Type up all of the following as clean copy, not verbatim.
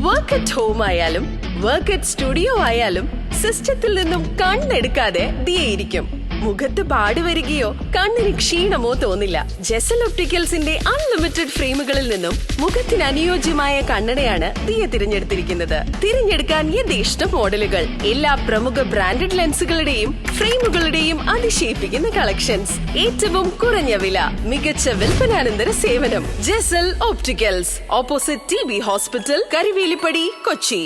Work at home ആയാലും work at studio ആയാലും സിസ്റ്റത്തിൽ നിന്നും കണ്ണെടുക്കാതെ ദിയയിരിക്കും. മുഖത്ത് പാട് വരികയോ കണ്ണിന് ക്ഷീണമോ തോന്നില്ല. ജെസൽ ഒപ്റ്റിക്കൽസിന്റെ അൺലിമിറ്റഡ് ഫ്രെയിമുകളിൽ നിന്നും മുഖത്തിന് അനുയോജ്യമായ കണ്ണടയാണ് ദിയ തിരഞ്ഞെടുത്തിരിക്കുന്നത്. തിരഞ്ഞെടുക്കാൻ യഥേഷ്ട മോഡലുകൾ, എല്ലാ പ്രമുഖ ബ്രാൻഡഡ് ലെൻസുകളുടെയും ഫ്രെയിമുകളുടെയും അതിശയിപ്പിക്കുന്ന കളക്ഷൻസ്, ഏറ്റവും കുറഞ്ഞ വില, മികച്ച വിൽപ്പനാനന്തര സേവനം. Jesal opticals, opposite TB hospital, Karivelippady, Kochi.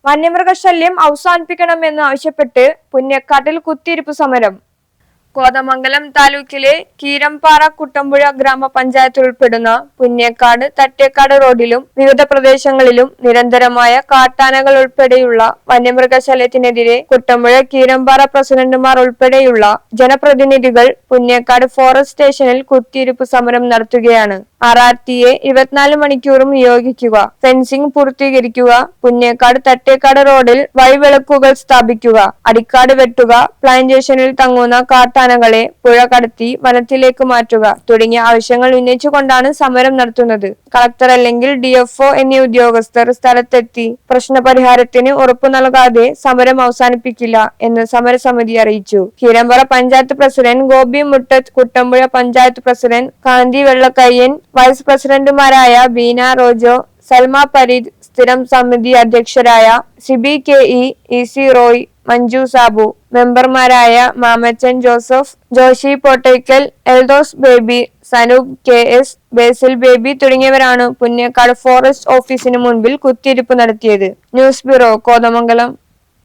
വന്യമൃഗശല്യം അവസാനിപ്പിക്കണമെന്ന് ആവശ്യപ്പെട്ട് പുന്നേക്കാട്ടിൽ കുത്തിയിരിപ്പ് സമരം. കോതമംഗലം താലൂക്കിലെ കീരമ്പാറ കുട്ടമ്പുഴ ഗ്രാമപഞ്ചായത്ത് ഉൾപ്പെടുന്ന പുന്നേക്കാട് തട്ടേക്കാട് റോഡിലും വിവിധ പ്രദേശങ്ങളിലും നിരന്തരമായ കാട്ടാനകൾ ഉൾപ്പെടെയുള്ള വന്യമൃഗശല്യത്തിനെതിരെ കുട്ടമ്പുഴ കീരമ്പാറ പ്രസിഡന്റുമാർ ഉൾപ്പെടെയുള്ള ജനപ്രതിനിധികൾ പുന്നേക്കാട് ഫോറസ്റ്റ് സ്റ്റേഷനിൽ കുത്തിയിരിപ്പ് സമരം നടത്തുകയാണ്. RRTയെ 24 മണിക്കൂറും നിയോഗിക്കുക, ഫെൻസിംഗ് പൂർത്തീകരിക്കുക, പുന്നേക്കാട് തട്ടേക്കാട് റോഡിൽ വഴിവിളക്കുകൾ സ്ഥാപിക്കുക, അടിക്കാട് വെട്ടുക, പ്ലാന്റേഷനിൽ തങ്ങുന്ന കാട്ടാനകളെ പുഴ കടത്തി വനത്തിലേക്ക് മാറ്റുക തുടങ്ങിയ ആവശ്യങ്ങൾ ഉന്നയിച്ചുകൊണ്ടാണ് സമരം നടത്തുന്നത്. കളക്ടർ അല്ലെങ്കിൽ DFO എന്നീ ഉദ്യോഗസ്ഥർ സ്ഥലത്തെത്തി പ്രശ്നപരിഹാരത്തിന് ഉറപ്പു നൽകാതെ സമരം അവസാനിപ്പിക്കില്ല എന്ന് സമരസമിതി അറിയിച്ചു. കീരമ്പാറ പഞ്ചായത്ത് പ്രസിഡന്റ് ഗോപി മുട്ടത്ത്, കുട്ടമ്പുഴ പഞ്ചായത്ത് പ്രസിഡന്റ് കാന്തി വെള്ളക്കയ്യൻ, വൈസ് പ്രസിഡന്റുമാരായ ബീന റോജോ, സൽമ പരീദ്, സ്ഥിരം സമിതി അധ്യക്ഷരായ സിബി KE, EC റോയ്, മഞ്ജു സാബു, മെമ്പർമാരായ മാമച്ചൻ ജോസഫ്, ജോഷി പോട്ടയ്ക്കൽ, എൽദോസ് ബേബി, സനൂപ് KS, ബേസിൽ ബേബി തുടങ്ങിയവരാണ് പുന്നേക്കാട് ഫോറസ്റ്റ് ഓഫീസിന് മുൻപിൽ കുത്തിയിരിപ്പ് നടത്തിയത്. News bureau, Kothamangalam.